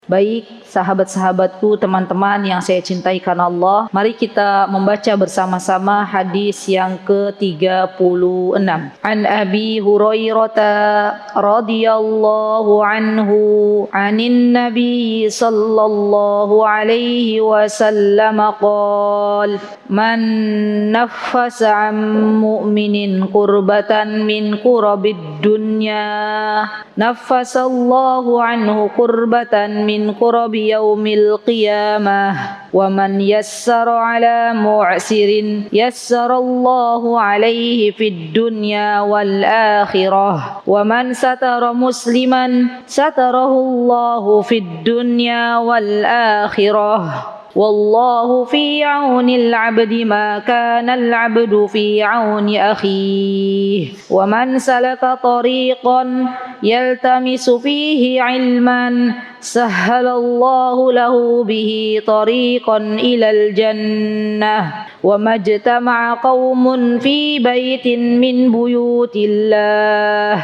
Baik, sahabat-sahabatku, teman-teman yang saya cintai karena Allah, mari kita membaca bersama-sama hadis yang ke-36. An Abi Hurairah radhiyallahu anhu, anin Nabi sallallahu alaihi wasallam qala, man naffasa 'an mu'minin qurbatan min qurabid dunya, naffasallahu anhu qurbatan min qurabi yaumil qiyamah, wa man yassara ala mu'sirin yassarallahu alaihi fid dunya wal akhirah, wa man satara musliman satarahullahu fid dunya wal akhirah. Wallahu fi aunil abdi ma kana al abdu fi auni akhihi, wa man salaka tariqan yaltamisu fihi ilman sahhalallahu lahu bihi tariqan ilal jannah, wa majtama'a qaumun fi baitin min buyutillah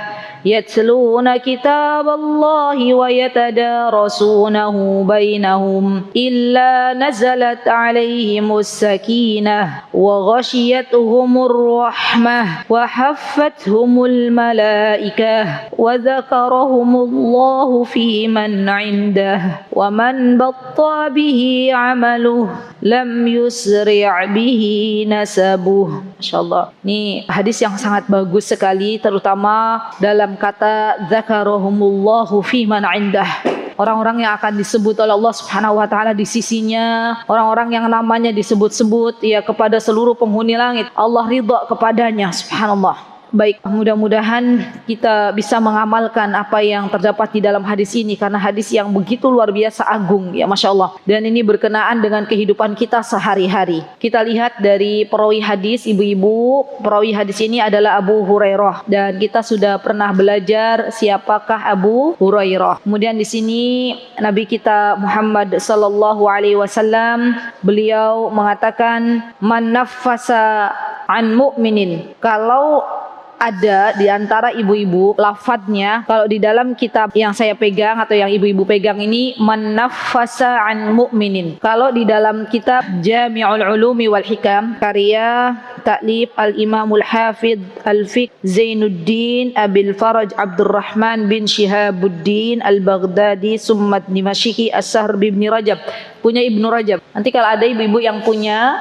yatluna kitaballahi wa yatadarasunahu bainahum illa nazalat alaihimus sakinah wa ghashiyatuhumur rahmah wa haffathumul malaikah wa dzakarahumullahu fi man 'indah wa man batta bihi 'amaluh lam yusri' bihi nasabuh. Masyaallah. Ini hadis yang sangat bagus sekali, terutama dalam kata dzakarahumullahu fi man 'indah. Orang-orang yang akan disebut oleh Allah Subhanahu wa taala di sisinya, orang-orang yang namanya disebut-sebut ya kepada seluruh penghuni langit, Allah ridha kepadanya, subhanallah. Baik, mudah-mudahan kita bisa mengamalkan apa yang terdapat di dalam hadis ini, karena hadis yang begitu luar biasa agung ya, Masya Allah. Dan ini berkenaan dengan kehidupan kita sehari-hari. Kita lihat dari perawi hadis, ibu-ibu, perawi hadis ini adalah Abu Hurairah, dan kita sudah pernah belajar siapakah Abu Hurairah. Kemudian di sini Nabi kita Muhammad sallallahu alaihi wasallam, beliau mengatakan, man naffasa an mu'minin. Kalau ada di antara ibu-ibu lafadznya, kalau di dalam kitab yang saya pegang atau yang ibu-ibu pegang ini, man naffasa an mu'minin. Kalau di dalam kitab Jami'ul Ulumi wal Hikam karya ta'lif al-Imamul Hafidh Al-Fiqh Zainuddin Abil Faraj Abdurrahman bin Shihabuddin Al-Baghdadi Summat Dimashqi As-Sahr bin Rajab, punya Ibnu Rajab. Nanti kalau ada ibu-ibu yang punya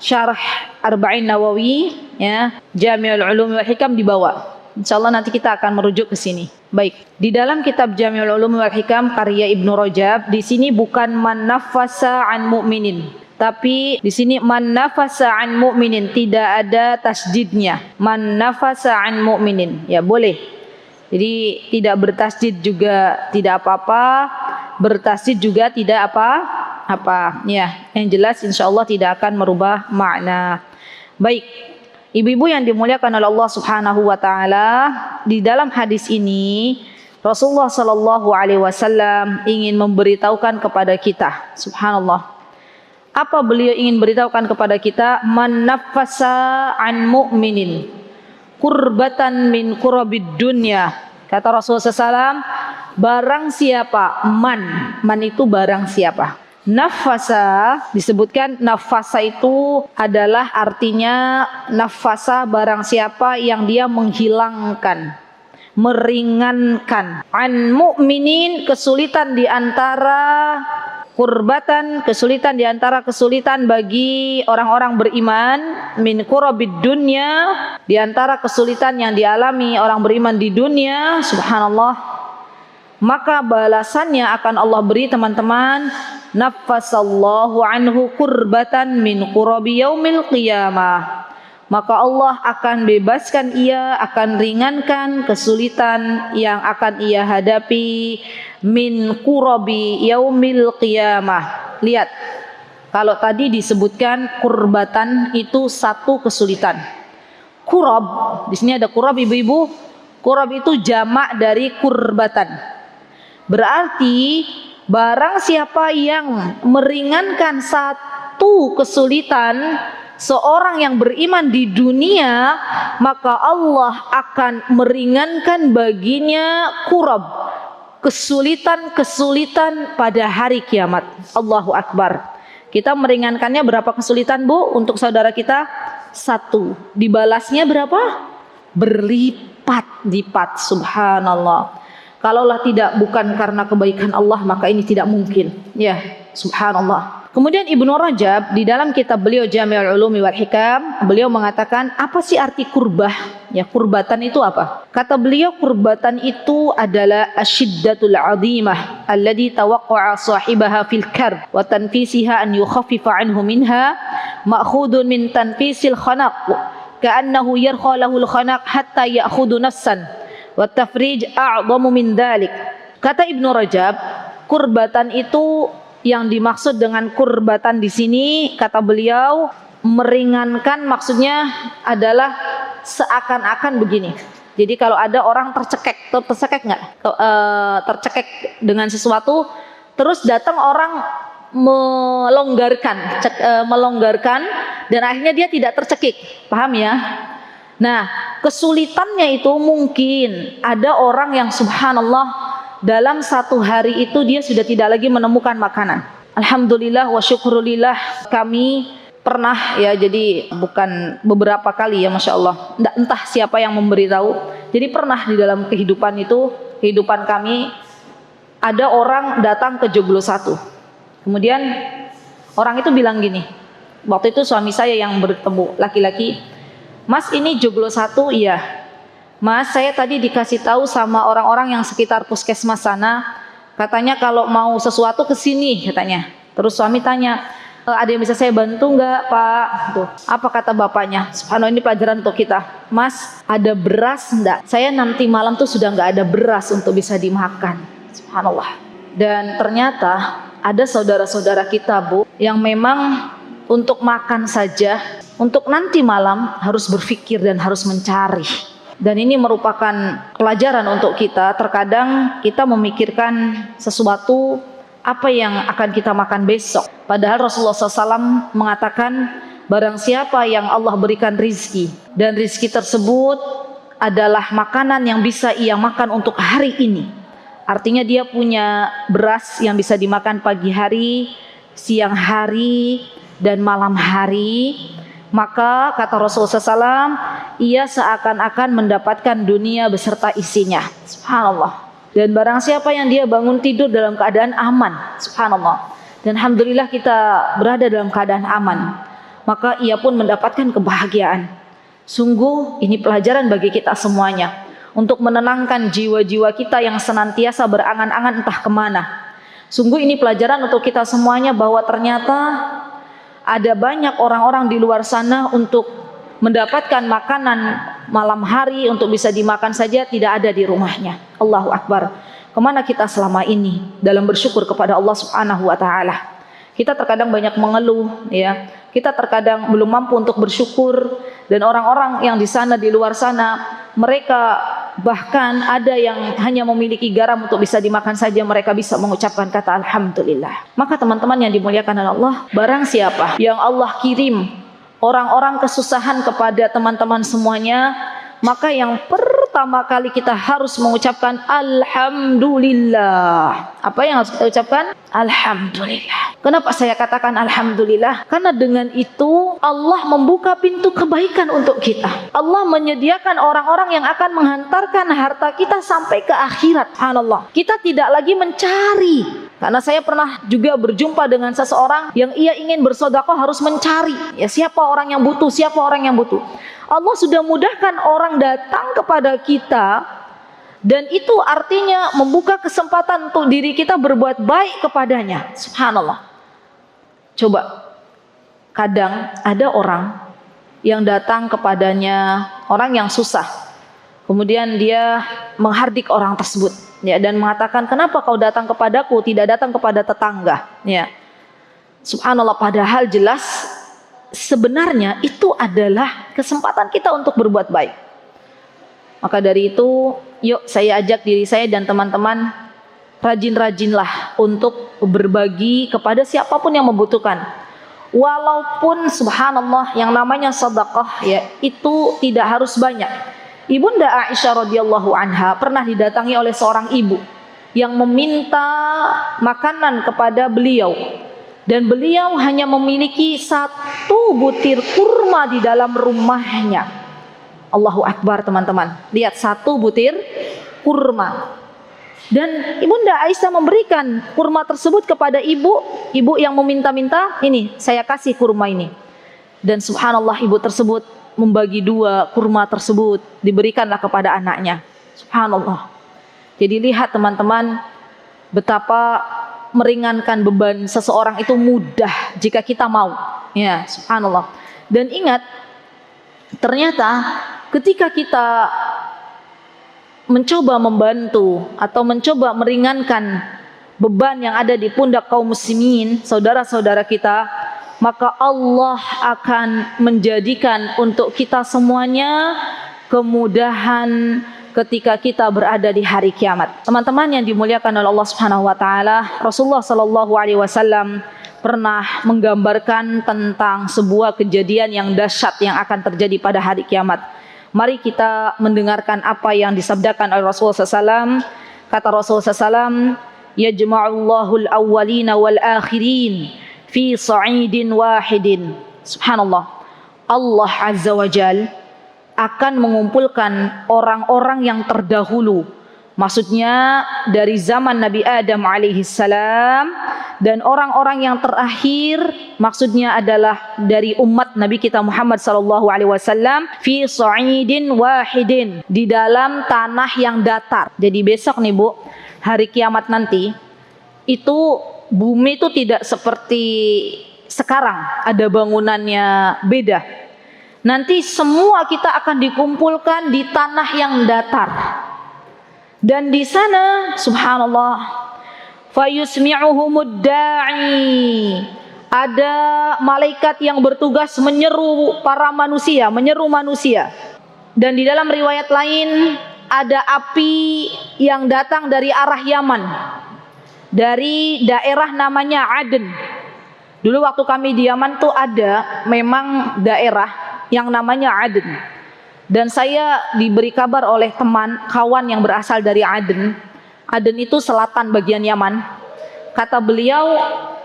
Syarah Arba'in Nawawi ya, Jami'ul Ulum wal Hikam di bawah. Insyaallah nanti kita akan merujuk ke sini. Baik, di dalam kitab Jami'ul Ulum wal Hikam karya Ibnu Rajab, di sini bukan man naffasa an mu'minin, tapi di sini man nafasa an mu'minin, tidak ada tasdidnya. Man nafasa an mu'minin, ya boleh. Jadi tidak bertasdid juga tidak apa-apa, bertasdid juga tidak apa-apa. Ya, yang jelas insyaallah tidak akan merubah makna. Baik, ibu-ibu yang dimuliakan oleh Allah Subhanahu wa taala, di dalam hadis ini Rasulullah sallallahu alaihi wasallam ingin memberitahukan kepada kita, subhanallah. Apa beliau ingin beritahukan kepada kita? Man naffasa an mu'minin kurbatan min kurabid dunya. Kata Rasulullah SAW, barang siapa, man itu barang siapa. Nafasa, disebutkan nafasa itu adalah artinya nafasa barang siapa yang dia menghilangkan, meringankan. An mu'minin, kesulitan di antara kurbatan, kesulitan di antara kesulitan bagi orang-orang beriman, min kurabid dunya, di antara kesulitan yang dialami orang beriman di dunia, subhanallah, maka balasannya akan Allah beri, teman-teman, naffasallahu anhu kurbatan min kurabi yaumil qiyamah. Maka Allah akan bebaskan ia, akan ringankan kesulitan yang akan ia hadapi min kurabi yaumil qiyamah. Lihat, kalau tadi disebutkan kurbatan itu satu kesulitan. Kurab, di sini ada kurab ibu-ibu. Kurab itu jamak dari kurbatan. Berarti barang siapa yang meringankan satu kesulitan seorang yang beriman di dunia, maka Allah akan meringankan baginya kurab, kesulitan-kesulitan pada hari kiamat. Allahu Akbar. Kita meringankannya berapa kesulitan, Bu? Untuk saudara kita? 1. Dibalasnya berapa? Berlipat-lipat. Subhanallah. Kalaulah bukan karena kebaikan Allah, maka ini tidak mungkin. Ya, subhanallah. Kemudian Ibnu Rajab di dalam kitab beliau Jami'ul Ulumi wal Hikam, beliau mengatakan, apa sih arti kurbah? Ya, kurbatan itu apa? Kata beliau, kurbatan itu adalah asyiddatul 'azimah alladhi tawaqqa'a sahibaha fil karb wa tanfisiha an yukhaffifa anhu minha ma'khudun min tanfisil khanaq ka'annahu yarkha lahul khanaq hatta ya'khudhu nafsan wa tafrij a'zamu min dhalik. Kata Ibnu Rajab, kurbatan itu, yang dimaksud dengan kurbatan di sini, kata beliau, meringankan, maksudnya adalah seakan-akan begini. Jadi kalau ada orang tercekek dengan sesuatu, terus datang orang melonggarkan, dan akhirnya dia tidak tercekik. Paham ya? Nah, kesulitannya itu mungkin ada orang yang subhanallah dalam satu hari itu dia sudah tidak lagi menemukan makanan. Alhamdulillah wa syukurulillah, kami pernah ya, jadi bukan beberapa kali ya, Masya Allah, entah siapa yang memberitahu. Jadi pernah di dalam kehidupan kami, ada orang datang ke Joglo 1. Kemudian orang itu bilang gini, waktu itu suami saya yang bertemu laki-laki, Mas, ini Joglo 1? Iya. Mas, saya tadi dikasih tahu sama orang-orang yang sekitar puskesmas sana, katanya kalau mau sesuatu ke sini katanya. Terus suami tanya, ada yang bisa saya bantu nggak, Pak? Tuh, apa kata bapaknya? Subhanallah, ini pelajaran untuk kita. Mas, ada beras enggak? Saya nanti malam tuh sudah nggak ada beras untuk bisa dimakan. Subhanallah. Dan ternyata ada saudara-saudara kita, Bu, yang memang untuk makan saja, untuk nanti malam harus berpikir dan harus mencari. Dan ini merupakan pelajaran untuk kita. Terkadang kita memikirkan sesuatu, apa yang akan kita makan besok. Padahal Rasulullah SAW mengatakan, barang siapa yang Allah berikan rizki, dan rizki tersebut adalah makanan yang bisa ia makan untuk hari ini. Artinya dia punya beras yang bisa dimakan pagi hari, siang hari, dan malam hari. Maka kata Rasulullah SAW, ia seakan-akan mendapatkan dunia beserta isinya. Subhanallah. Dan barang siapa yang dia bangun tidur dalam keadaan aman, subhanallah, dan alhamdulillah kita berada dalam keadaan aman, maka ia pun mendapatkan kebahagiaan. Sungguh ini pelajaran bagi kita semuanya, untuk menenangkan jiwa-jiwa kita yang senantiasa berangan-angan entah kemana. Sungguh ini pelajaran untuk kita semuanya, bahwa ternyata ada banyak orang-orang di luar sana untuk mendapatkan makanan malam hari untuk bisa dimakan saja tidak ada di rumahnya. Allahu Akbar. Kemana kita selama ini dalam bersyukur kepada Allah Subhanahu wa Ta'ala? Kita terkadang banyak mengeluh, ya. Kita terkadang belum mampu untuk bersyukur, dan orang-orang yang di sana, di luar sana, mereka bahkan ada yang hanya memiliki garam untuk bisa dimakan saja, mereka bisa mengucapkan kata alhamdulillah. Maka teman-teman yang dimuliakan oleh Allah, barang siapa yang Allah kirim orang-orang kesusahan kepada teman-teman semuanya, maka yang pertama kali kita harus mengucapkan alhamdulillah. Apa yang harus kita ucapkan? Alhamdulillah. Kenapa saya katakan alhamdulillah? Karena dengan itu Allah membuka pintu kebaikan untuk kita. Allah menyediakan orang-orang yang akan menghantarkan harta kita sampai ke akhirat. Subhanallah. Kita tidak lagi mencari. Karena saya pernah juga berjumpa dengan seseorang yang ia ingin bersedekah harus mencari. Ya, siapa orang yang butuh, siapa orang yang butuh. Allah sudah mudahkan orang datang kepada kita, dan itu artinya membuka kesempatan untuk diri kita berbuat baik kepadanya. Subhanallah. Coba, kadang ada orang yang datang kepadanya, orang yang susah, kemudian dia menghardik orang tersebut, ya, dan mengatakan, kenapa kau datang kepadaku, tidak datang kepada tetangga, ya. Subhanallah, padahal jelas sebenarnya itu adalah kesempatan kita untuk berbuat baik. Maka dari itu, yuk saya ajak diri saya dan teman-teman, rajin-rajinlah untuk berbagi kepada siapapun yang membutuhkan. Walaupun subhanallah yang namanya sedekah, ya, itu tidak harus banyak. Ibunda Aisyah radhiyallahu anha pernah didatangi oleh seorang ibu. yang meminta makanan kepada beliau, dan beliau hanya memiliki 1 butir kurma di dalam rumahnya. Allahu Akbar teman-teman, lihat 1 butir kurma. Dan Ibunda Aisyah memberikan kurma tersebut kepada ibu yang meminta-minta, ini saya kasih kurma ini. Dan subhanallah, ibu tersebut membagi 2 kurma tersebut, diberikanlah kepada anaknya. Subhanallah. Jadi lihat teman-teman, betapa meringankan beban seseorang itu mudah jika kita mau. Ya, subhanallah. Dan ingat, ternyata ketika kita mencoba membantu atau mencoba meringankan beban yang ada di pundak kaum muslimin, saudara-saudara kita, maka Allah akan menjadikan untuk kita semuanya kemudahan ketika kita berada di hari kiamat. Teman-teman yang dimuliakan oleh Allah Subhanahu wa taala, Rasulullah sallallahu alaihi wasallam pernah menggambarkan tentang sebuah kejadian yang dahsyat yang akan terjadi pada hari kiamat. Mari kita mendengarkan apa yang disabdakan oleh Rasulullah SAW. Kata Rasulullah SAW, yajma'ullahu al-awwalina wal-akhirin fi sa'idin wahidin. Subhanallah, Allah Azza wa Jal akan mengumpulkan orang-orang yang terdahulu, maksudnya dari zaman Nabi Adam alaihissalam, dan orang-orang yang terakhir maksudnya adalah dari umat Nabi kita Muhammad sallallahu alaihi wasallam, fi sa'idin wahidin, di dalam tanah yang datar. Jadi besok nih Bu, hari kiamat nanti itu bumi itu tidak seperti sekarang ada bangunannya, beda. Nanti semua kita akan dikumpulkan di tanah yang datar. Dan di sana subhanallah, fayusmi'uhumud da'i, ada malaikat yang bertugas menyeru para manusia, menyeru manusia. Dan di dalam riwayat lain ada api yang datang dari arah Yaman, dari daerah namanya Aden. Dulu waktu kami di Yaman tuh ada memang daerah yang namanya Aden. Dan saya diberi kabar oleh teman, kawan yang berasal dari Aden. Aden itu selatan bagian Yaman. Kata beliau,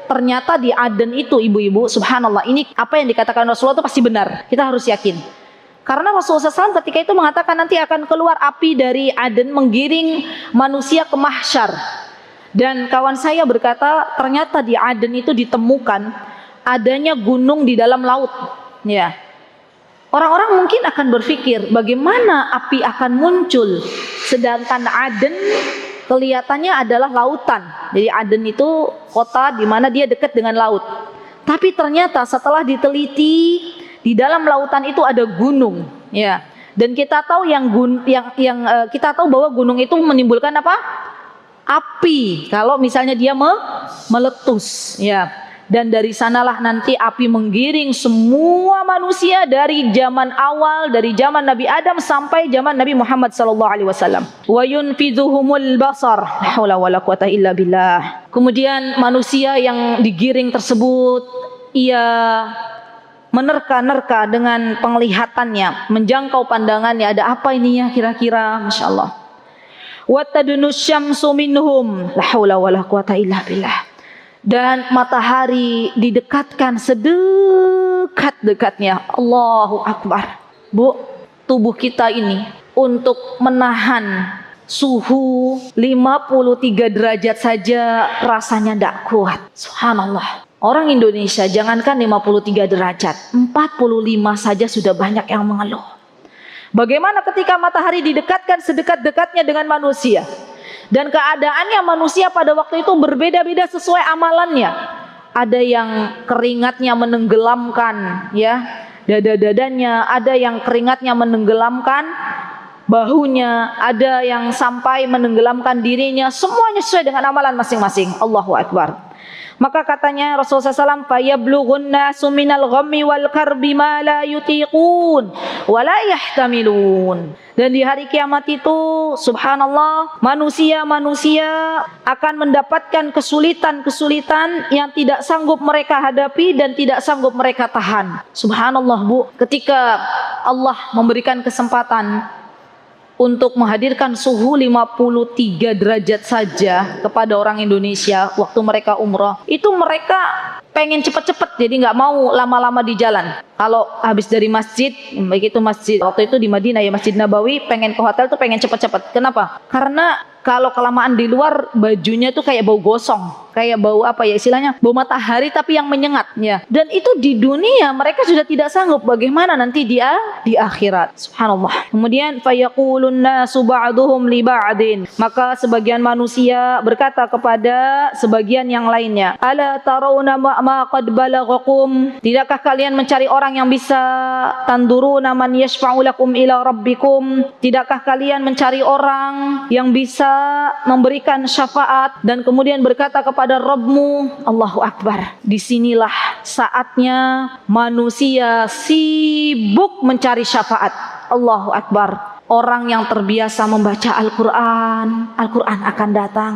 ternyata di Aden itu ibu-ibu, subhanallah, ini apa yang dikatakan Rasulullah itu pasti benar. Kita harus yakin. Karena Rasulullah SAW ketika itu mengatakan nanti akan keluar api dari Aden menggiring manusia ke mahsyar. Dan kawan saya berkata, ternyata di Aden itu ditemukan adanya gunung di dalam laut. Ya. Orang-orang mungkin akan berpikir bagaimana api akan muncul, sedangkan Aden kelihatannya adalah lautan. Jadi Aden itu kota di mana dia dekat dengan laut. Tapi ternyata setelah diteliti, di dalam lautan itu ada gunung, ya. Dan kita tahu kita tahu bahwa gunung itu menimbulkan apa? Api. Kalau misalnya dia meletus, ya. Dan dari sanalah nanti api menggiring semua manusia dari zaman awal, dari zaman Nabi Adam sampai zaman Nabi Muhammad sallallahu alaihi wasallam. Wa yunfidhuhumul basar. La haula wala quwata illa billah. Kemudian manusia yang digiring tersebut, ia menerka-nerka dengan penglihatannya, menjangkau pandangannya, ada apa ini ya kira-kira, Masya Allah. Wa tadnus syamsu minhum. La haula wala quwata illa billah. Dan matahari didekatkan sedekat-dekatnya. Allahu Akbar. Bu, tubuh kita ini untuk menahan suhu 53 derajat saja rasanya tidak kuat. Subhanallah. Orang Indonesia jangankan 53 derajat, 45 saja sudah banyak yang mengeluh. Bagaimana ketika matahari didekatkan sedekat-dekatnya dengan manusia? Dan keadaannya manusia pada waktu itu berbeda-beda sesuai amalannya. Ada yang keringatnya menenggelamkan ya dada-dadanya, ada yang keringatnya menenggelamkan bahunya, ada yang sampai menenggelamkan dirinya. Semuanya sesuai dengan amalan masing-masing. Allahu Akbar. Maka katanya Rasulullah SAW, fayablughun nasu minal ghammi wal karbi ma la yutiqun wa la yahtamilun. Dan di hari kiamat itu subhanallah, manusia-manusia akan mendapatkan kesulitan-kesulitan yang tidak sanggup mereka hadapi dan tidak sanggup mereka tahan. Subhanallah Bu, ketika Allah memberikan kesempatan untuk menghadirkan suhu 53 derajat saja kepada orang Indonesia waktu mereka umrah, itu mereka pengen cepet-cepet, jadi nggak mau lama-lama di jalan. Kalau habis dari masjid, baik itu masjid waktu itu di Madinah ya, Masjid Nabawi, pengen ke hotel tuh pengen cepet-cepet. Kenapa? Karena kalau kelamaan di luar, bajunya tuh kayak bau gosong, kayak bau apa ya istilahnya, bau matahari tapi yang menyengat ya. Dan itu di dunia mereka sudah tidak sanggup, bagaimana nanti dia di akhirat. Subhanallah. Kemudian fayaqulun nasu ba'duhum li ba'din, maka sebagian manusia berkata kepada sebagian yang lainnya, ala tarawna ma qad balaghakum, tidakkah kalian mencari orang yang bisa tanduruna man yashfa'u lakum ila rabbikum, tidakkah kalian mencari orang yang bisa memberikan syafaat dan kemudian berkata kepada Rabbmu. Allahu Akbar. Disinilah saatnya manusia sibuk mencari syafaat. Allahu Akbar. Orang yang terbiasa membaca Al-Quran, Al-Quran akan datang.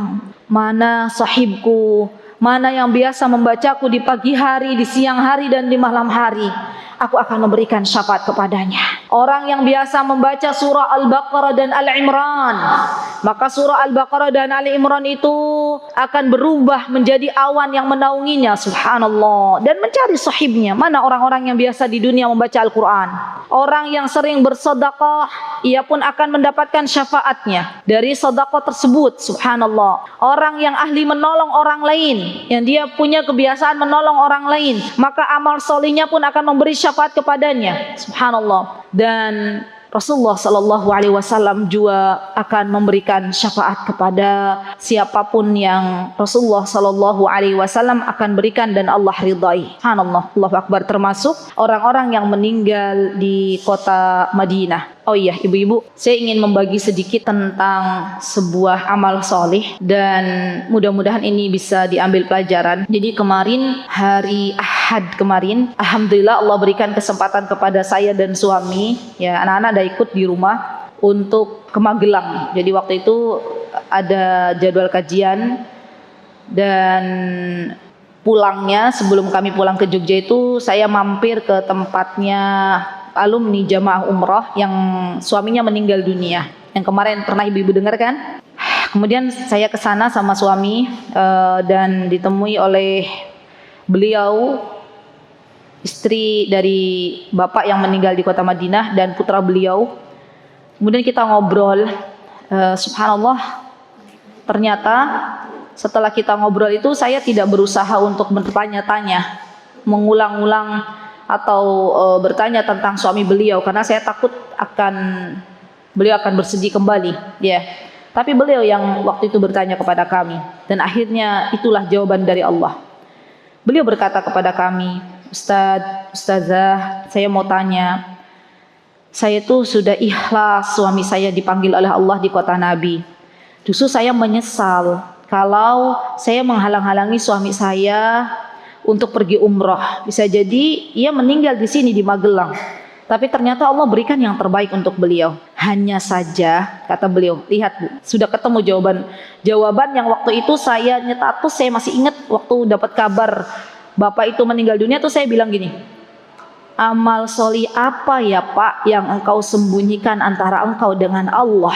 Mana sahibku, mana yang biasa membacaku di pagi hari, di siang hari dan di malam hari, aku akan memberikan syafaat kepadanya. Orang yang biasa membaca surah Al-Baqarah dan Al-Imran, maka surah Al-Baqarah dan Al-Imran itu akan berubah menjadi awan yang menaunginya. Subhanallah. Dan mencari sahibnya. Mana orang-orang yang biasa di dunia membaca Al-Quran? Orang yang sering bersedekah, ia pun akan mendapatkan syafaatnya dari sedekah tersebut. Subhanallah. Orang yang ahli menolong orang lain, yang dia punya kebiasaan menolong orang lain, maka amal solihnya pun akan memberi syafaat kepadanya. Subhanallah. Dan Rasulullah Sallallahu Alaihi Wasallam juga akan memberikan syafaat kepada siapapun yang Rasulullah Sallallahu Alaihi Wasallam akan berikan dan Allah ridai. Subhanallah, Allahu Akbar, termasuk orang-orang yang meninggal di kota Madinah. Oh iya ibu-ibu, saya ingin membagi sedikit tentang sebuah amal soleh dan mudah-mudahan ini bisa diambil pelajaran. Jadi kemarin hari Ahad kemarin, alhamdulillah Allah berikan kesempatan kepada saya dan suami, ya anak-anak ada ikut di rumah untuk ke Magelang. Jadi waktu itu ada jadwal kajian dan pulangnya, sebelum kami pulang ke Jogja itu saya mampir ke tempatnya alumni jamaah umrah yang suaminya meninggal dunia, yang kemarin pernah ibu-ibu dengar kan. Kemudian saya ke sana sama suami dan ditemui oleh beliau, istri dari bapak yang meninggal di kota Madinah dan putra beliau. Kemudian kita ngobrol. Subhanallah, ternyata setelah kita ngobrol itu saya tidak berusaha untuk bertanya-tanya, mengulang-ulang atau bertanya tentang suami beliau, karena saya takut beliau akan bersedih kembali, ya. Tapi beliau yang waktu itu bertanya kepada kami, dan akhirnya itulah jawaban dari Allah. Beliau berkata kepada kami, Ustazah, saya mau tanya, saya itu sudah ikhlas suami saya dipanggil oleh Allah di kota Nabi. Justru saya menyesal kalau saya menghalang-halangi suami saya untuk pergi umrah. Bisa jadi ia meninggal di sini di Magelang, tapi ternyata Allah berikan yang terbaik untuk beliau. Hanya saja, kata beliau, lihat Bu, sudah ketemu jawaban yang waktu itu saya nyetatus. Saya masih ingat waktu dapat kabar bapak itu meninggal dunia tuh saya bilang gini, amal soli apa ya Pak yang engkau sembunyikan antara engkau dengan Allah,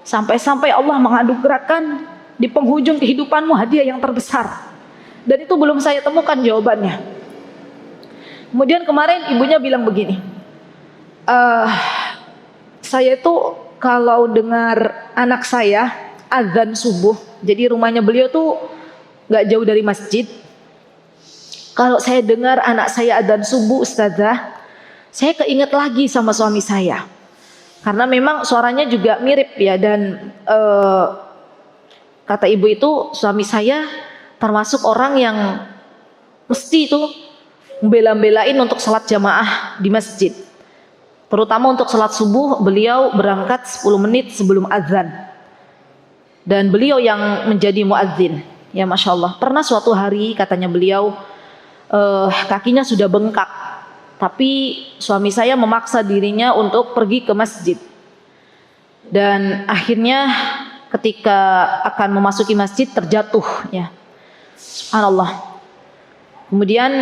sampai-sampai Allah menganugerahkan di penghujung kehidupanmu hadiah yang terbesar. Dan itu belum saya temukan jawabannya. Kemudian kemarin ibunya bilang begini, saya itu kalau dengar anak saya azan subuh, jadi rumahnya beliau tuh gak jauh dari masjid. Kalau saya dengar anak saya azan subuh, Ustazah, saya keinget lagi sama suami saya, karena memang suaranya juga mirip ya. Dan kata ibu itu, suami saya termasuk orang yang mesti itu bela-belain untuk salat jamaah di masjid. Terutama untuk salat subuh, beliau berangkat 10 menit sebelum azan. Dan beliau yang menjadi muadzin. Ya Masya Allah. Pernah suatu hari katanya beliau, kakinya sudah bengkak, tapi suami saya memaksa dirinya untuk pergi ke masjid. Dan akhirnya ketika akan memasuki masjid terjatuh, ya. Subhanallah. Kemudian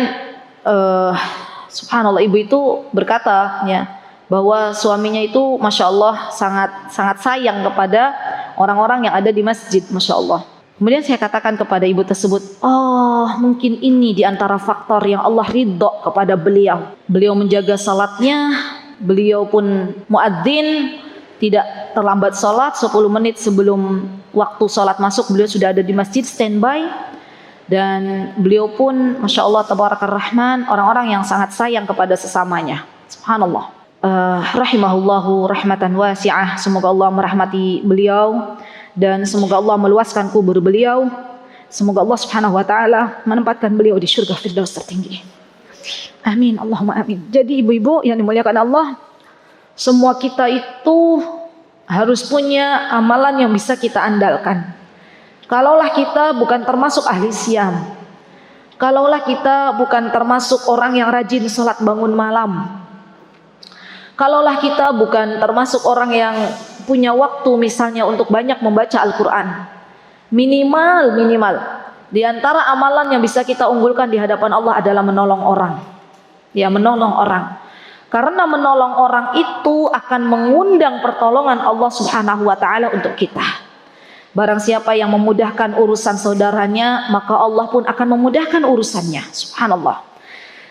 subhanallah, ibu itu berkata, ya, bahwa suaminya itu Masya Allah sangat sayang kepada orang-orang yang ada di masjid, Masya Allah. Kemudian saya katakan kepada ibu tersebut, oh mungkin ini diantara faktor yang Allah ridho kepada beliau. Beliau menjaga salatnya, beliau pun muadzin, tidak terlambat salat, 10 menit sebelum waktu salat masuk beliau sudah ada di masjid standby. Dan beliau pun Masya Allah Tabarakar Rahman, orang-orang yang sangat sayang kepada sesamanya. Subhanallah. Rahimahullahu rahmatan wasi'ah. Semoga Allah merahmati beliau dan semoga Allah meluaskan kubur beliau. Semoga Allah Subhanahu wa taala menempatkan beliau di surga firdaus tertinggi. Amin, Allahumma amin. Jadi ibu-ibu yang dimuliakan Allah, semua kita itu harus punya amalan yang bisa kita andalkan. Kalaulah kita bukan termasuk ahli siam, kalaulah kita bukan termasuk orang yang rajin sholat bangun malam, kalaulah kita bukan termasuk orang yang punya waktu misalnya untuk banyak membaca Al-Quran, minimal di antara amalan yang bisa kita unggulkan di hadapan Allah adalah menolong orang. Ya, menolong orang. Karena menolong orang itu akan mengundang pertolongan Allah Subhanahu wa taala untuk kita. Barang siapa yang memudahkan urusan saudaranya, maka Allah pun akan memudahkan urusannya. Subhanallah.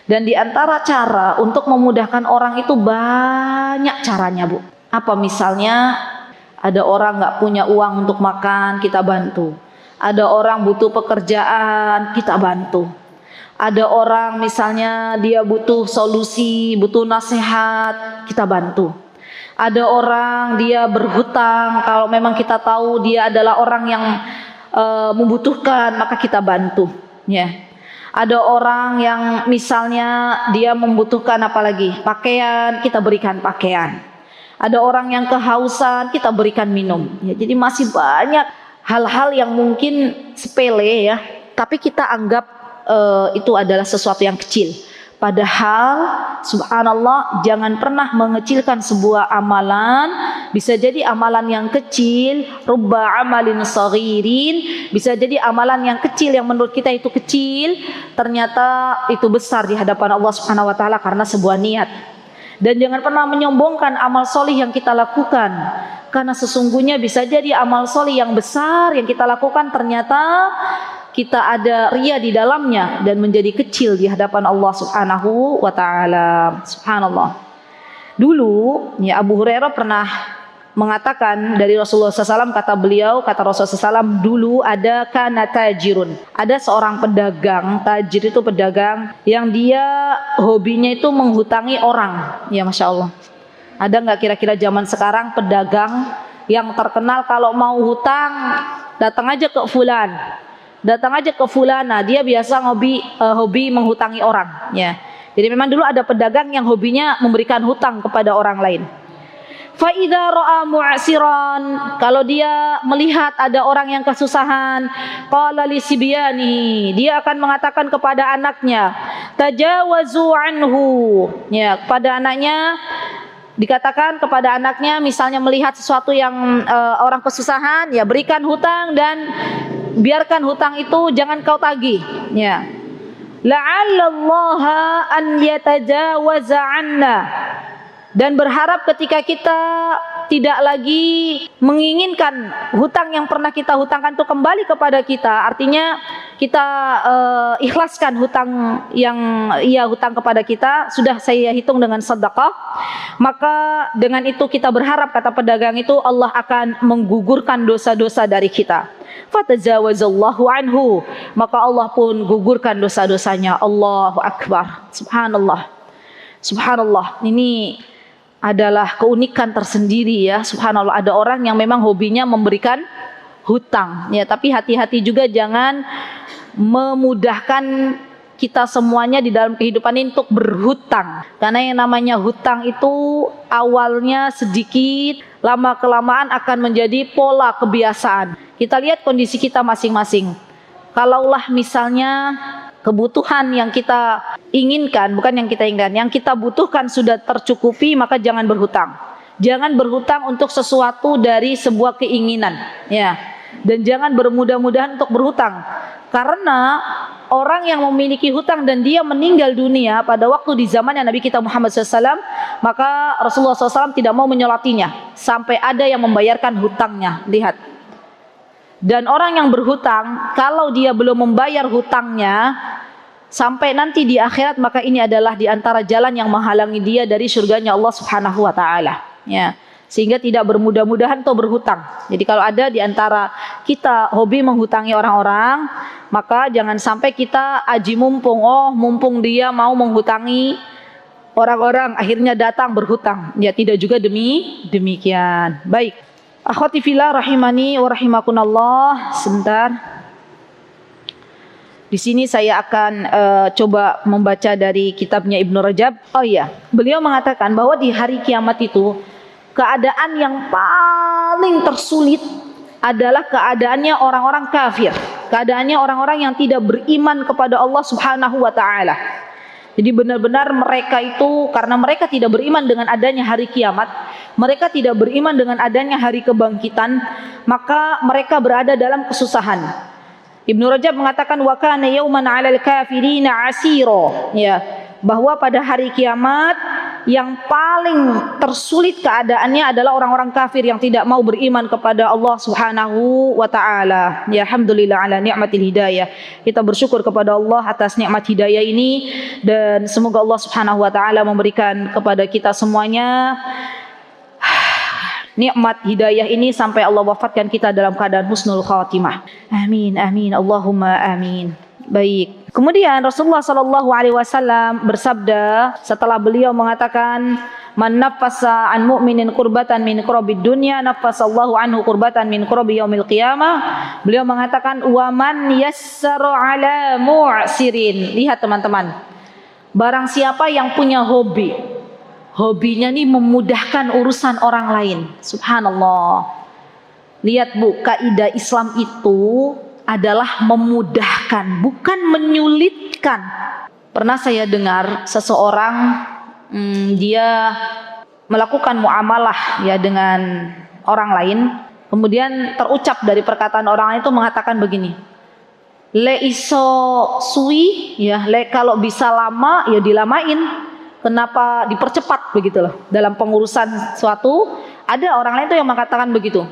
Dan di antara cara untuk memudahkan orang itu banyak caranya, Bu. Apa misalnya ada orang nggak punya uang untuk makan, kita bantu. Ada orang butuh pekerjaan, kita bantu. Ada orang misalnya dia butuh solusi, butuh nasihat, kita bantu. Ada orang dia berhutang, kalau memang kita tahu dia adalah orang yang membutuhkan, maka kita bantu. Ya. Ada orang yang misalnya dia membutuhkan apalagi pakaian, kita berikan pakaian. Ada orang yang kehausan, kita berikan minum. Ya, jadi masih banyak hal-hal yang mungkin sepele ya, tapi kita anggap itu adalah sesuatu yang kecil. Padahal subhanallah, jangan pernah mengecilkan sebuah amalan. Bisa jadi amalan yang kecil, rubba amalin saghirin, bisa jadi amalan yang kecil yang menurut kita itu kecil, ternyata itu besar di hadapan Allah Subhanahu wa taala karena sebuah niat. Dan jangan pernah menyombongkan amal solih yang kita lakukan, karena sesungguhnya bisa jadi amal solih yang besar yang kita lakukan ternyata kita ada ria di dalamnya dan menjadi kecil di hadapan Allah Subhanahu wa taala. Subhanallah. Dulu ya Abu Hurairah pernah mengatakan dari Rasulullah SAW, kata Rasulullah SAW, dulu ada kana tajirun, ada seorang pedagang. Tajir itu pedagang yang dia hobinya itu menghutangi orang. Ya Masya Allah. Ada nggak kira-kira zaman sekarang pedagang yang terkenal kalau mau hutang datang aja ke fulan, datang aja ke fulana, dia biasa hobi menghutangi orang. Ya. Jadi memang dulu ada pedagang yang hobinya memberikan hutang kepada orang lain. Fa idza ra'a mu'siran, kalau dia melihat ada orang yang kesusahan, qala li sibyani, dia akan mengatakan kepada anaknya, tajawazu anhu. Ya, kepada anaknya dikatakan kepada anaknya, misalnya melihat sesuatu yang orang kesusahan, ya berikan hutang dan biarkan hutang itu jangan kau tagih. Ya. La'allallaha an yatajawaza 'anna. Dan berharap ketika kita tidak lagi menginginkan hutang yang pernah kita hutangkan itu kembali kepada kita, artinya kita ikhlaskan hutang yang ia hutang kepada kita, sudah saya hitung dengan sedekah, maka dengan itu kita berharap, kata pedagang itu, Allah akan menggugurkan dosa-dosa dari kita. Fatajawazallahu anhu, maka Allah pun gugurkan dosa-dosanya. Allahu Akbar. Subhanallah. Subhanallah. Ini adalah keunikan tersendiri ya. Subhanallah, ada orang yang memang hobinya memberikan hutang ya, tapi hati-hati juga jangan memudahkan kita semuanya di dalam kehidupan ini untuk berhutang. Karena yang namanya hutang itu awalnya sedikit, lama kelamaan akan menjadi pola kebiasaan. Kita lihat kondisi kita masing-masing. Kalaulah misalnya kebutuhan yang kita inginkan, bukan yang kita inginkan, yang kita butuhkan sudah tercukupi, maka jangan berhutang. Jangan berhutang untuk sesuatu dari sebuah keinginan, ya. Dan jangan bermudah-mudahan untuk berhutang, karena orang yang memiliki hutang dan dia meninggal dunia pada waktu di zamannya Nabi kita Muhammad SAW, maka Rasulullah SAW tidak mau menyolatinya sampai ada yang membayarkan hutangnya. Lihat. Dan orang yang berhutang, kalau dia belum membayar hutangnya sampai nanti di akhirat, maka ini adalah di antara jalan yang menghalangi dia dari surganya Allah Subhanahu wa taala. Ya. Sehingga tidak bermudah-mudahan atau berhutang. Jadi kalau ada di antara kita hobi menghutangi orang-orang, maka jangan sampai kita aji mumpung. Oh, mumpung dia mau menghutangi orang-orang, akhirnya datang berhutang. Ya, tidak juga demikian. Baik. Akhwati fillah rahimani wa rahimakunallah. Sebentar. Di sini saya akan coba membaca dari kitabnya Ibnu Rajab. Oh iya, beliau mengatakan bahwa di hari kiamat itu keadaan yang paling tersulit adalah keadaannya orang-orang kafir. Keadaannya orang-orang yang tidak beriman kepada Allah Subhanahu wa taala. Jadi benar-benar mereka itu, karena mereka tidak beriman dengan adanya hari kiamat, mereka tidak beriman dengan adanya hari kebangkitan, maka mereka berada dalam kesusahan. Ibnu Rajab mengatakan wa kana yauman 'alal kafirina 'asira, ya, bahwa pada hari kiamat yang paling tersulit keadaannya adalah orang-orang kafir yang tidak mau beriman kepada Allah Subhanahu wa taala. Ya, alhamdulillah ala ni'matil hidayah. Kita bersyukur kepada Allah atas nikmat hidayah ini, dan semoga Allah Subhanahu wa taala memberikan kepada kita semuanya nikmat hidayah ini sampai Allah wafatkan kita dalam keadaan husnul khatimah. Amin amin Allahumma amin. Baik. Kemudian Rasulullah sallallahu alaihi wasallam bersabda setelah beliau mengatakan man nafasa an mu'minin kurbatan min kurabid dunya nafasallahu anhu kurbatan min kurabi yaumil qiyamah. Beliau mengatakan wa man yassara ala mu'sirin. Lihat teman-teman. Barang siapa yang punya hobi, hobinya nih memudahkan urusan orang lain. Subhanallah. Lihat Bu, kaidah Islam itu adalah memudahkan, bukan menyulitkan. Pernah saya dengar seseorang dia melakukan muamalah ya dengan orang lain, kemudian terucap dari perkataan orang lain itu mengatakan begini, le iso suwi ya, le kalau bisa lama ya dilamain, kenapa dipercepat begitu loh dalam pengurusan suatu. Ada orang lain tuh yang mengatakan begitu.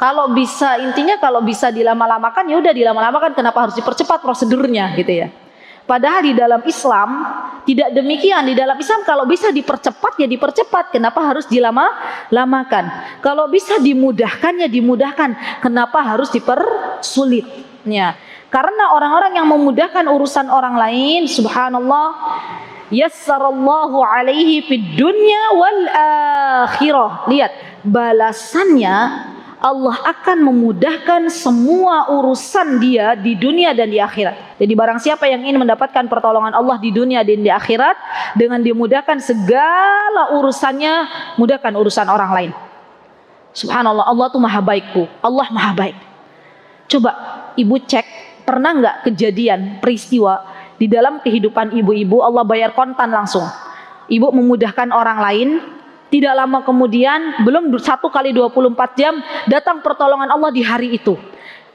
Kalau bisa, intinya kalau bisa dilama-lamakan ya udah dilama-lamakan, kenapa harus dipercepat prosedurnya gitu ya. Padahal di dalam Islam tidak demikian. Di dalam Islam kalau bisa dipercepat ya dipercepat, kenapa harus dilama-lamakan? Kalau bisa dimudahkan ya dimudahkan, kenapa harus dipersulitnya? Karena orang-orang yang memudahkan urusan orang lain, subhanallah, yassarallahu alaihi fid dunya wal akhirah. Lihat, balasannya Allah akan memudahkan semua urusan dia di dunia dan di akhirat. Jadi barang siapa yang ingin mendapatkan pertolongan Allah di dunia dan di akhirat, dengan dimudahkan segala urusannya, mudahkan urusan orang lain. Subhanallah, Allah tuh maha baik Bu. Allah maha baik. Coba ibu cek, pernah nggak kejadian peristiwa di dalam kehidupan ibu-ibu Allah bayar kontan langsung. Ibu memudahkan orang lain, tidak lama kemudian, belum 1 kali 24 jam, datang pertolongan Allah di hari itu.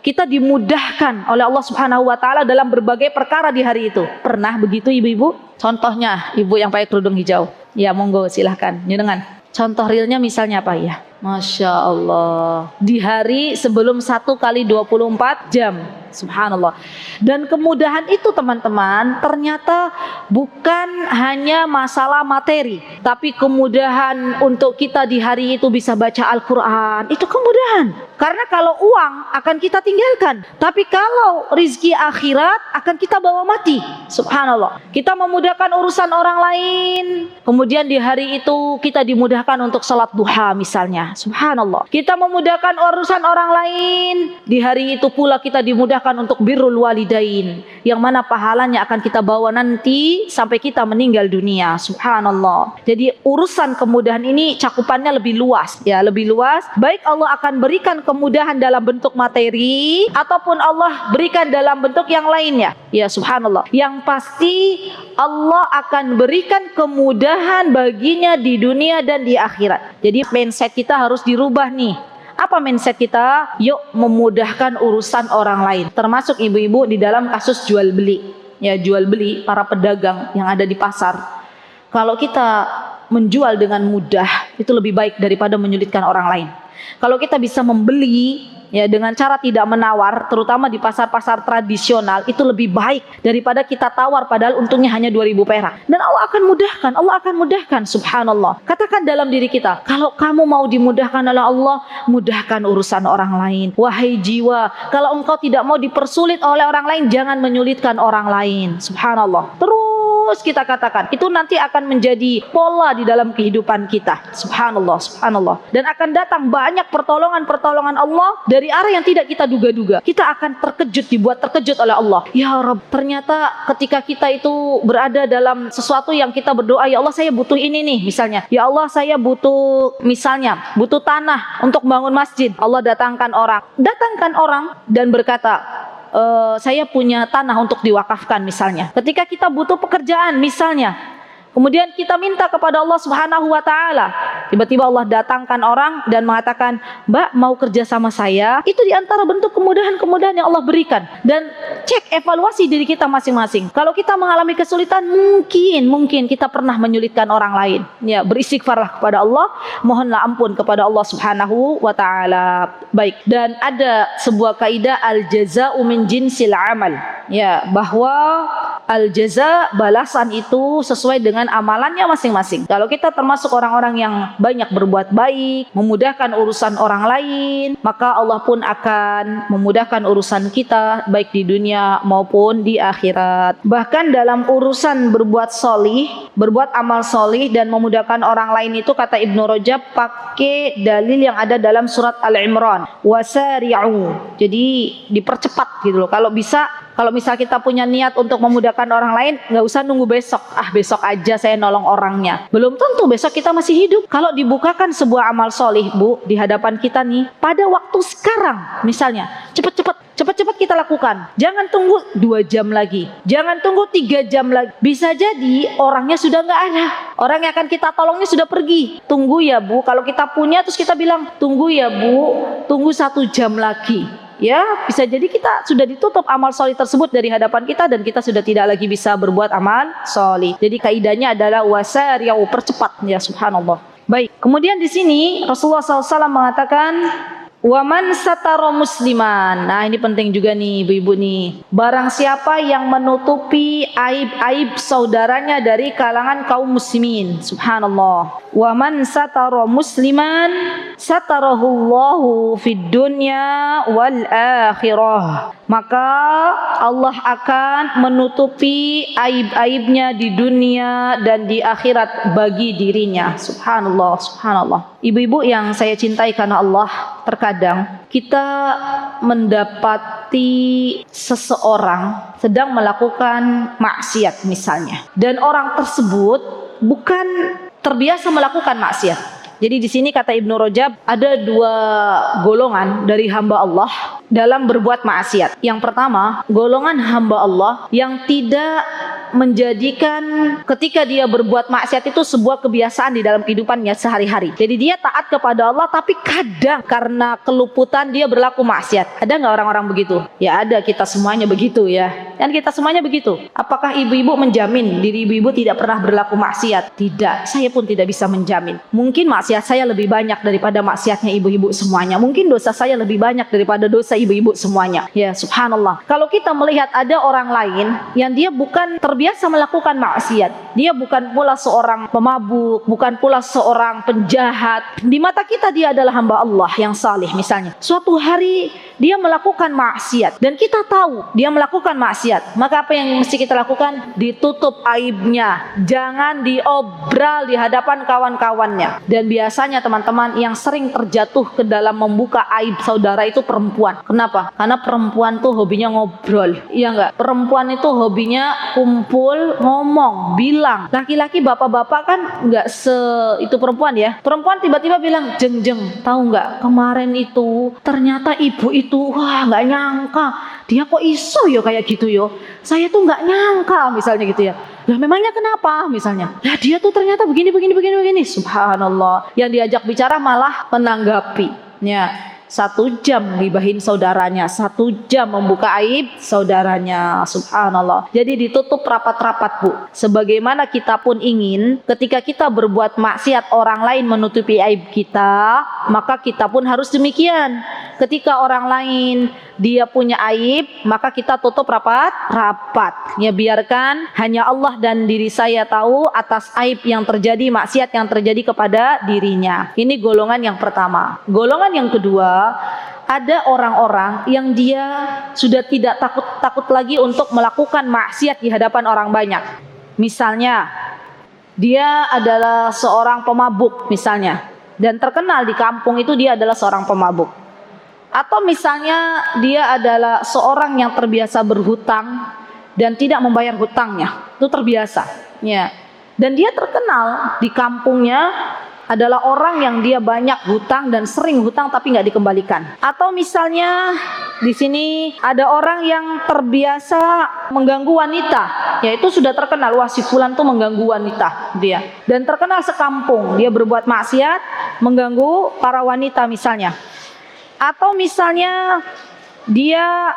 Kita dimudahkan oleh Allah Subhanahu wa taala dalam berbagai perkara di hari itu. Pernah begitu ibu-ibu? Contohnya, ibu yang pakai kerudung hijau. Ya, monggo silahkan. Nyenengan. Contoh realnya misalnya apa ya? Masya Allah. Di hari sebelum 1 kali 24 jam. Subhanallah. Dan kemudahan itu teman-teman ternyata bukan hanya masalah materi, tapi kemudahan untuk kita di hari itu bisa baca Al-Quran. Itu kemudahan. Karena kalau uang akan kita tinggalkan, tapi kalau rizki akhirat akan kita bawa mati. Subhanallah. Kita memudahkan urusan orang lain, kemudian di hari itu kita dimudahkan untuk salat duha misalnya. Subhanallah. Kita memudahkan urusan orang lain, di hari itu pula kita dimudahkan untuk birrul walidain, yang mana pahalanya akan kita bawa nanti sampai kita meninggal dunia. Subhanallah. Jadi urusan kemudahan ini cakupannya lebih luas ya, lebih luas. Baik Allah akan berikan kemudahan dalam bentuk materi ataupun Allah berikan dalam bentuk yang lainnya. Ya subhanallah. Yang pasti Allah akan berikan kemudahan baginya di dunia dan di akhirat. Jadi mindset kita harus dirubah nih. Apa mindset kita? Yuk memudahkan urusan orang lain. Termasuk ibu-ibu di dalam kasus jual beli. ya jual beli, para pedagang yang ada di pasar. Kalau kita menjual dengan mudah, itu lebih baik daripada menyulitkan orang lain. Kalau kita bisa membeli ya dengan cara tidak menawar, terutama di pasar-pasar tradisional, itu lebih baik daripada kita tawar padahal untungnya hanya 2.000 perak. Dan Allah akan mudahkan, subhanallah. Katakan dalam diri kita, kalau kamu mau dimudahkan oleh Allah, mudahkan urusan orang lain. Wahai jiwa, kalau engkau tidak mau dipersulit oleh orang lain, jangan menyulitkan orang lain. Subhanallah. Terus kita katakan, itu nanti akan menjadi pola di dalam kehidupan kita. Subhanallah, subhanallah. Dan akan datang banyak pertolongan Allah dari arah yang tidak kita duga-duga. Kita akan dibuat terkejut oleh Allah. Ya Rabb, ternyata ketika kita itu berada dalam sesuatu yang kita berdoa, ya Allah saya butuh ini nih misalnya. Ya Allah saya butuh tanah untuk bangun masjid. Allah datangkan orang dan berkata, saya punya tanah untuk diwakafkan misalnya. Ketika kita butuh pekerjaan misalnya, kemudian kita minta kepada Allah Subhanahu wa taala, tiba-tiba Allah datangkan orang dan mengatakan, "Mbak, mau kerja sama saya?" Itu di antara bentuk kemudahan-kemudahan yang Allah berikan. Dan cek evaluasi diri kita masing-masing. Kalau kita mengalami kesulitan, mungkin kita pernah menyulitkan orang lain. Ya, beristighfarlah kepada Allah, mohonlah ampun kepada Allah Subhanahu wa taala. Baik, dan ada sebuah kaidah al-jaza'u min jinsil amal. Ya, bahwa al-jaza, balasan itu sesuai dengan amalannya masing-masing. Kalau kita termasuk orang-orang yang banyak berbuat baik, memudahkan urusan orang lain, maka Allah pun akan memudahkan urusan kita baik di dunia maupun di akhirat. Bahkan dalam urusan berbuat amal solih dan memudahkan orang lain itu, kata Ibnu Rajab, pakai dalil yang ada dalam surat Al-Imran, wasari'u. Jadi dipercepat gitu loh. Kalau misal kita punya niat untuk memudahkan orang lain, nggak usah nunggu besok. Besok aja saya nolong orangnya. Belum tentu besok kita masih hidup. Kalau dibukakan sebuah amal solih, Bu, di hadapan kita nih, pada waktu sekarang, misalnya, cepat kita lakukan. Jangan tunggu 2 jam lagi. Jangan tunggu 3 jam lagi. Bisa jadi orangnya sudah nggak ada. Orang yang akan kita tolongnya sudah pergi. Tunggu ya Bu. Kalau kita punya terus kita bilang, tunggu ya Bu, tunggu 1 jam lagi. Ya, bisa jadi kita sudah ditutup amal solih tersebut dari hadapan kita dan kita sudah tidak lagi bisa berbuat amal solih. Jadi kaidahnya adalah wasari'u, percepat ya, subhanallah. Baik, kemudian di sini Rasulullah SAW mengatakan, waman satara musliman. Nah, ini penting juga nih ibu-ibu nih. Barang siapa yang menutupi aib-aib saudaranya dari kalangan kaum muslimin. Subhanallah. Waman satara musliman satarahullahu fid dunya wal akhirah. Maka Allah akan menutupi aib-aibnya di dunia dan di akhirat bagi dirinya. Subhanallah, subhanallah. Ibu-ibu yang saya cintai karena Allah, terkadang kita mendapati seseorang sedang melakukan maksiat misalnya, dan orang tersebut bukan terbiasa melakukan maksiat. Jadi di sini kata Ibnu Rajab, ada 2 golongan dari hamba Allah dalam berbuat maksiat. Yang pertama, golongan hamba Allah yang tidak menjadikan ketika dia berbuat maksiat itu sebuah kebiasaan di dalam kehidupannya sehari-hari. Jadi dia taat kepada Allah, tapi kadang karena keluputan dia berlaku maksiat. Ada nggak orang-orang begitu? Ya ada, kita semuanya begitu ya. Dan kita semuanya begitu. Apakah ibu-ibu menjamin diri ibu-ibu tidak pernah berlaku maksiat? Tidak, saya pun tidak bisa menjamin. Mungkin maksiat saya lebih banyak daripada maksiatnya ibu-ibu semuanya. Mungkin dosa saya lebih banyak daripada dosa ibu-ibu semuanya. Ya, subhanallah. Kalau kita melihat ada orang lain yang dia bukan terbiasa melakukan maksiat, dia bukan pula seorang pemabuk, bukan pula seorang penjahat, di mata kita dia adalah hamba Allah yang salih misalnya. Suatu hari dia melakukan maksiat dan kita tahu dia melakukan maksiat, maka apa yang mesti kita lakukan? Ditutup aibnya, jangan diobral di hadapan kawan-kawannya. Dan biasanya teman-teman yang sering terjatuh ke dalam membuka aib saudara itu perempuan. Kenapa? Karena perempuan tuh hobinya ngobrol. Iya enggak? Perempuan itu hobinya kumpul, ngomong, bilang. Laki-laki bapak-bapak kan enggak itu perempuan ya. Perempuan tiba-tiba bilang, "Jeng, tahu enggak? Kemarin itu ternyata ibu itu, wah enggak nyangka. Dia kok iso yo kayak gitu yo. Saya tuh enggak nyangka," misalnya gitu ya. Lah memangnya kenapa misalnya? Lah dia tuh ternyata begini. Subhanallah. Yang diajak bicara malah menanggapi. Ya. 1 jam ngibahin saudaranya, 1 jam membuka aib saudaranya. Subhanallah. Jadi ditutup rapat-rapat, Bu. Sebagaimana kita pun ingin ketika kita berbuat maksiat orang lain menutupi aib kita, maka kita pun harus demikian. Ketika orang lain dia punya aib, maka kita tutup rapat-rapat. Ya, biarkan hanya Allah dan diri saya tahu atas aib yang terjadi, maksiat yang terjadi kepada dirinya. Ini golongan yang pertama. Golongan yang kedua, ada orang-orang yang dia sudah tidak takut lagi untuk melakukan maksiat di hadapan orang banyak. Misalnya, dia adalah seorang pemabuk misalnya, dan terkenal di kampung itu dia adalah seorang pemabuk. Atau misalnya dia adalah seorang yang terbiasa berhutang dan tidak membayar hutangnya, itu terbiasa, ya. Dan dia terkenal di kampungnya adalah orang yang dia banyak hutang dan sering hutang tapi nggak dikembalikan. Atau misalnya di sini ada orang yang terbiasa mengganggu wanita, yaitu sudah terkenal, wah si fulan tuh mengganggu wanita dia, dan terkenal sekampung dia berbuat maksiat mengganggu para wanita misalnya. Atau misalnya dia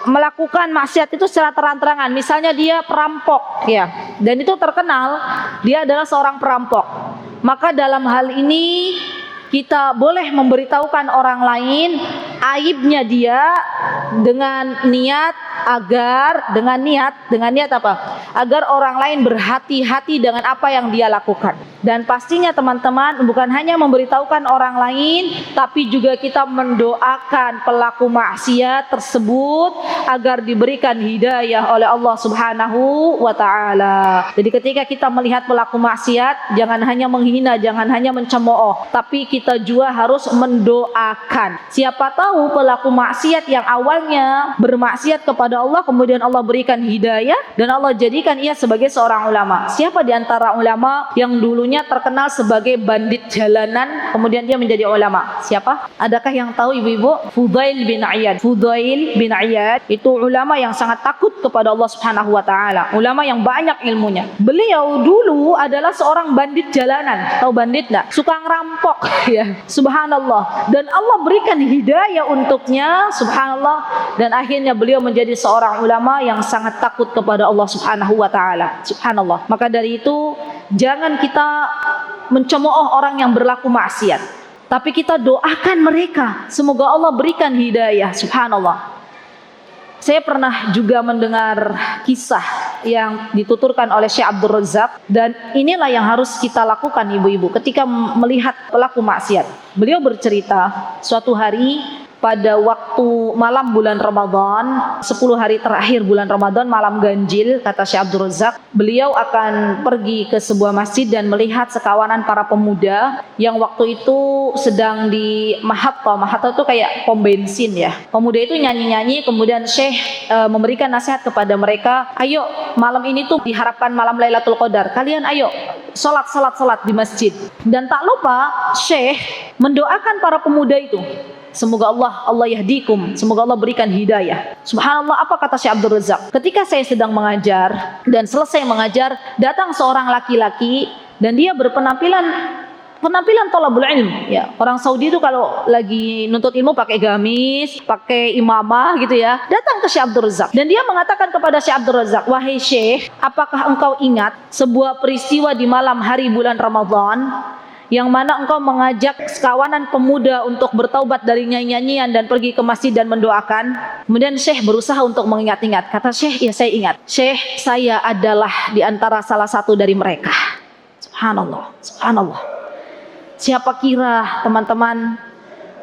melakukan maksiat itu secara terang-terangan, misalnya dia perampok, ya, dan itu terkenal dia adalah seorang perampok. Maka dalam hal ini kita boleh memberitahukan orang lain aibnya dia dengan niat apa? Agar orang lain berhati-hati dengan apa yang dia lakukan. Dan pastinya teman-teman, bukan hanya memberitahukan orang lain, tapi juga kita mendoakan pelaku maksiat tersebut agar diberikan hidayah oleh Allah Subhanahu wa taala. Jadi ketika kita melihat pelaku maksiat, jangan hanya menghina, jangan hanya mencemooh, tapi kita juga harus mendoakan. Siapa tahu pelaku maksiat yang awalnya bermaksiat kepada Allah, kemudian Allah berikan hidayah dan Allah jadikan ia sebagai seorang ulama. Siapa di antara ulama yang dulunya terkenal sebagai bandit jalanan, kemudian dia menjadi ulama? Siapa? Adakah yang tahu ibu-ibu? Fudail bin Iyad. Fudail bin Iyad itu ulama yang sangat takut kepada Allah Subhanahu wa taala, ulama yang banyak ilmunya. Beliau dulu adalah seorang bandit jalanan. Tahu bandit enggak? Suka ngerampok, ya. Subhanallah. Dan Allah berikan hidayah untuknya, subhanallah, dan akhirnya beliau menjadi seorang ulama yang sangat takut kepada Allah Subhanahu wa taala. Subhanallah. Maka dari itu jangan kita mencemooh orang yang berlaku maksiat, tapi kita doakan mereka, semoga Allah berikan hidayah. Subhanallah. Saya pernah juga mendengar kisah yang dituturkan oleh Syekh Abdul Razak, dan inilah yang harus kita lakukan ibu-ibu ketika melihat pelaku maksiat. Beliau bercerita suatu hari pada waktu malam bulan Ramadan, 10 hari terakhir bulan Ramadan, malam ganjil, kata Syekh Abdul Razak, beliau akan pergi ke sebuah masjid dan melihat sekawanan para pemuda yang waktu itu sedang di mahatta. Mahatta itu kayak pom bensin, ya. Pemuda itu nyanyi-nyanyi, kemudian Syekh memberikan nasihat kepada mereka, ayo malam ini tuh diharapkan malam Lailatul Qadar, kalian ayo salat di masjid. Dan tak lupa Syekh mendoakan para pemuda itu, semoga Allah yahdikum, semoga Allah berikan hidayah. Subhanallah, apa kata Syekh Abdul Razak? Ketika saya sedang mengajar dan selesai mengajar, datang seorang laki-laki dan dia berpenampilan thalabul ilm, ya. Orang Saudi itu kalau lagi nuntut ilmu pakai gamis, pakai imamah gitu, ya. Datang ke Syekh Abdul Razak dan dia mengatakan kepada Syekh Abdul Razak, wahai Syekh, apakah engkau ingat sebuah peristiwa di malam hari bulan Ramadan yang mana engkau mengajak sekawanan pemuda untuk bertaubat dari nyanyian dan pergi ke masjid dan mendoakan? Kemudian Syekh berusaha untuk mengingat-ingat. Kata Syekh, ya saya ingat. Syekh, saya adalah di antara salah satu dari mereka. Subhanallah, subhanallah. Siapa kira teman-teman,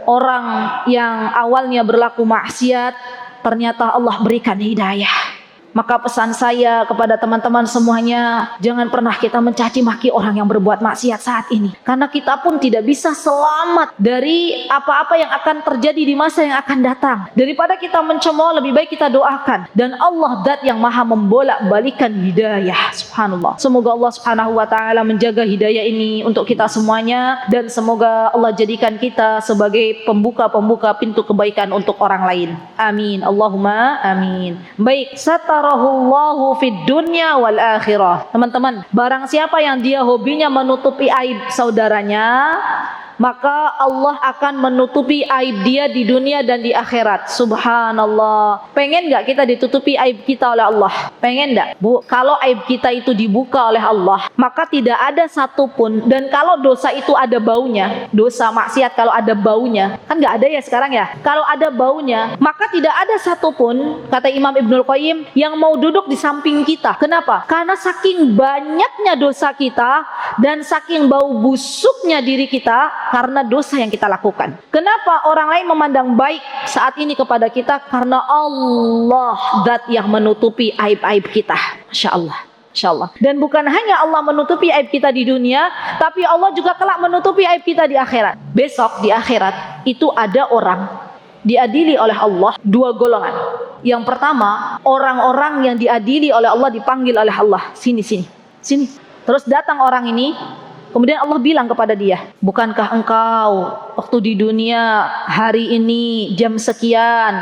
orang yang awalnya berlaku maksiat ternyata Allah berikan hidayah. Maka pesan saya kepada teman-teman semuanya, jangan pernah kita mencaci maki orang yang berbuat maksiat saat ini, karena kita pun tidak bisa selamat dari apa-apa yang akan terjadi di masa yang akan datang. Daripada kita mencemooh, lebih baik kita doakan, dan Allah zat yang maha membolak-balikan hidayah. Subhanallah. Semoga Allah Subhanahu wa taala menjaga hidayah ini untuk kita semuanya, dan semoga Allah jadikan kita sebagai pembuka-pembuka pintu kebaikan untuk orang lain. Amin. Allahumma amin. Baik, satarahullahu fid dunya wal akhirah. Teman-teman, barang siapa yang dia hobinya menutupi aib saudaranya, maka Allah akan menutupi aib dia di dunia dan di akhirat. Subhanallah. Pengen nggak kita ditutupi aib kita oleh Allah? Pengen nggak, Bu? Kalau aib kita itu dibuka oleh Allah, maka tidak ada satupun. Dan kalau dosa itu ada baunya, dosa maksiat kalau ada baunya, kan nggak ada ya sekarang ya. Kalau ada baunya, maka tidak ada satupun, kata Imam Ibnul Qayyim, yang mau duduk di samping kita. Kenapa? Karena saking banyaknya dosa kita dan saking bau busuknya diri kita karena dosa yang kita lakukan. Kenapa orang lain memandang baik saat ini kepada kita? Karena Allah zat yang menutupi aib-aib kita. Masya Allah. Masya Allah. Dan bukan hanya Allah menutupi aib kita di dunia, tapi Allah juga kelak menutupi aib kita di akhirat. Besok di akhirat itu ada orang diadili oleh Allah dua golongan. Yang pertama, orang-orang yang diadili oleh Allah dipanggil oleh Allah, sini. Terus datang orang ini, kemudian Allah bilang kepada dia, bukankah engkau waktu di dunia hari ini jam sekian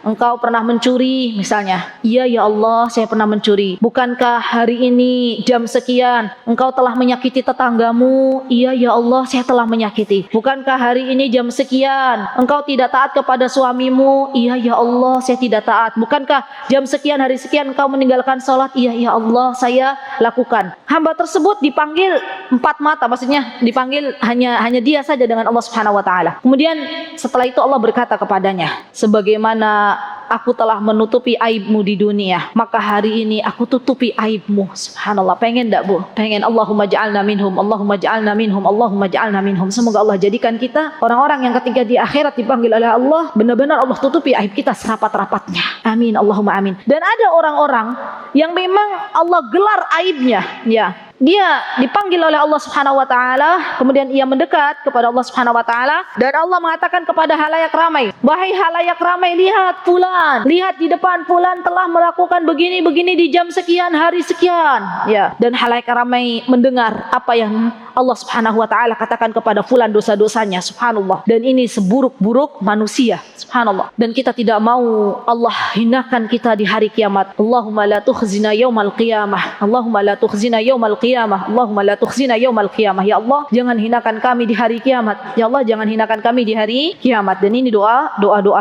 engkau pernah mencuri misalnya? Iya ya Allah, saya pernah mencuri. Bukankah hari ini jam sekian engkau telah menyakiti tetanggamu? Iya ya Allah, saya telah menyakiti. Bukankah hari ini jam sekian engkau tidak taat kepada suamimu? Iya ya Allah, saya tidak taat. Bukankah jam sekian hari sekian engkau meninggalkan sholat? Iya ya Allah, saya lakukan. Hamba tersebut dipanggil empat mata, maksudnya dipanggil hanya dia saja dengan Allah Subhanahu wa taala. Kemudian setelah itu Allah berkata kepadanya, sebagaimana aku telah menutupi aibmu di dunia, maka hari ini aku tutupi aibmu. Subhanallah. Pengen enggak, Bu? Pengen. Allahumma ja'alna minhum, Allahumma ja'alna minhum, Allahumma ja'alna minhum. Semoga Allah jadikan kita orang-orang yang ketika di akhirat dipanggil oleh Allah, benar-benar Allah tutupi aib kita serapat-rapatnya. Amin, Allahumma amin. Dan ada orang-orang yang memang Allah gelar aibnya, ya. Dia dipanggil oleh Allah Subhanahu wa taala, kemudian ia mendekat kepada Allah Subhanahu wa taala, dan Allah mengatakan kepada halayak ramai, wahai halayak ramai, lihat fulan, lihat di depan fulan telah melakukan begini-begini di jam sekian, hari sekian, ya. Dan halayak ramai mendengar apa yang Allah Subhanahu wa taala katakan kepada fulan dosa-dosanya. Subhanallah. Dan ini seburuk-buruk manusia. Subhanallah. Dan kita tidak mau Allah hinakan kita di hari kiamat. Allahumma la tukhzina yaumal qiyamah. Allahumma la tukhzina yaumal qiyamah. Allahumma la tukhzina yaumal qiyamah. Ya Allah, jangan hinakan kami di hari kiamat. Ya Allah, jangan hinakan kami di hari kiamat. Dan ini doa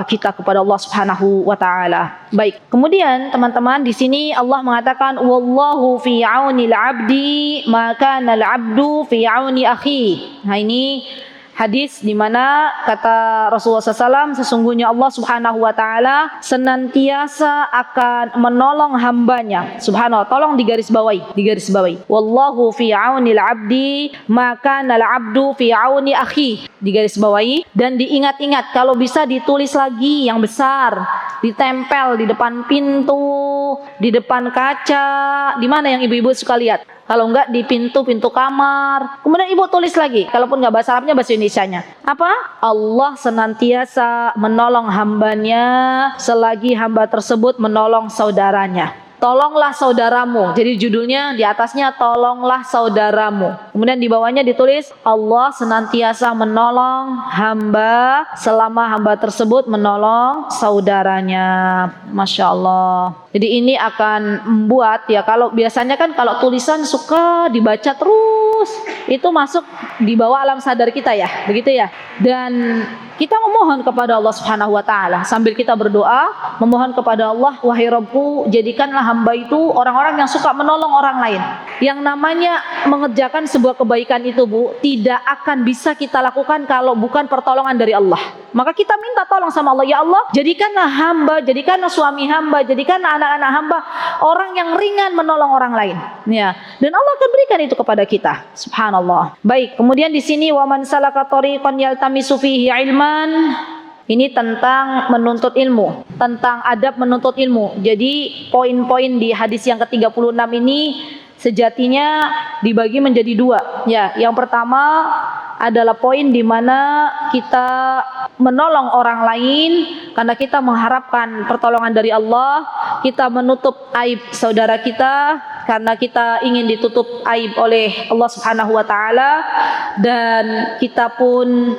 kita kepada Allah Subhanahu wa taala. Baik. Kemudian teman-teman, di sini Allah mengatakan wallahu fi aunil 'abdi ma kana al-'abdu fi auni akhi. Nah, ini hadis di mana kata Rasulullah SAW, sesungguhnya Allah Subhanahu wa taala senantiasa akan menolong hambanya. Subhanallah, tolong digarisbawahi. Wallahu fi aunil 'abdi maka nal 'abdu fi auni akhi. Digarisbawahi dan diingat-ingat, kalau bisa ditulis lagi yang besar, ditempel di depan pintu, di depan kaca, di mana yang ibu-ibu suka lihat. Kalau enggak di pintu kamar. Kemudian ibu tulis lagi, kalaupun enggak bahasa Arabnya, bahasa Indonesianya. Apa? Allah senantiasa menolong hambanya selagi hamba tersebut menolong saudaranya. Tolonglah saudaramu. Jadi judulnya di atasnya tolonglah saudaramu. Kemudian di bawahnya ditulis Allah senantiasa menolong hamba selama hamba tersebut menolong saudaranya. Masya Allah. Jadi ini akan membuat, ya, kalau biasanya kan kalau tulisan suka dibaca terus, itu masuk di bawah alam sadar kita, ya, begitu ya. Dan kita memohon kepada Allah Subhanahu wa taala sambil kita berdoa, memohon kepada Allah, wahai Rabbku, jadikanlah hamba itu orang-orang yang suka menolong orang lain. Yang namanya mengerjakan sebuah kebaikan itu, Bu, tidak akan bisa kita lakukan kalau bukan pertolongan dari Allah. Maka kita minta tolong sama Allah, ya Allah, jadikanlah hamba, jadikanlah suami hamba, jadikanlah anak-anak hamba orang yang ringan menolong orang lain, ya. Dan Allah akan berikan itu kepada kita. Subhanallah. Baik, kemudian di sini wa man salaka tariqan yaltamisu fihi ilman. Ini tentang menuntut ilmu, tentang adab menuntut ilmu. Jadi poin-poin di hadis yang ke-36 ini sejatinya dibagi menjadi dua. Ya, yang pertama adalah poin di mana kita menolong orang lain karena kita mengharapkan pertolongan dari Allah. Kita menutup aib saudara kita karena kita ingin ditutup aib oleh Allah Subhanahu wa taala, dan kita pun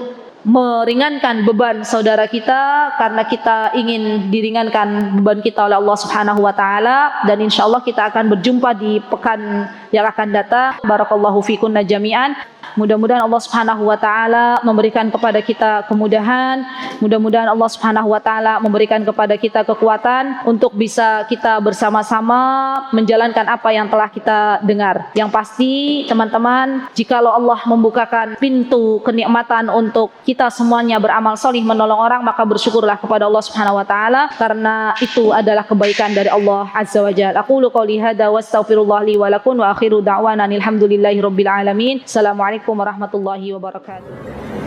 meringankan beban saudara kita karena kita ingin diringankan beban kita oleh Allah Subhanahu wa taala. Dan insyaallah kita akan berjumpa di pekan yang akan datang. Barakallahu fikunna jami'an. Mudah-mudahan Allah Subhanahu wa taala memberikan kepada kita kemudahan, mudah-mudahan Allah Subhanahu wa taala memberikan kepada kita kekuatan untuk bisa kita bersama-sama menjalankan apa yang telah kita dengar. Yang pasti teman-teman, jikalau Allah membukakan pintu kenikmatan untuk kita semuanya beramal solih menolong orang, maka bersyukurlah kepada Allah Subhanahu wa taala, karena itu adalah kebaikan dari Allah Azza wa Jalla. Aqulu qouli hadza wa astaghfirullah li wa lakum wa akhiru da'wana alhamdulillahi rabbil alamin. Assalamualaikum warahmatullahi wabarakatuh.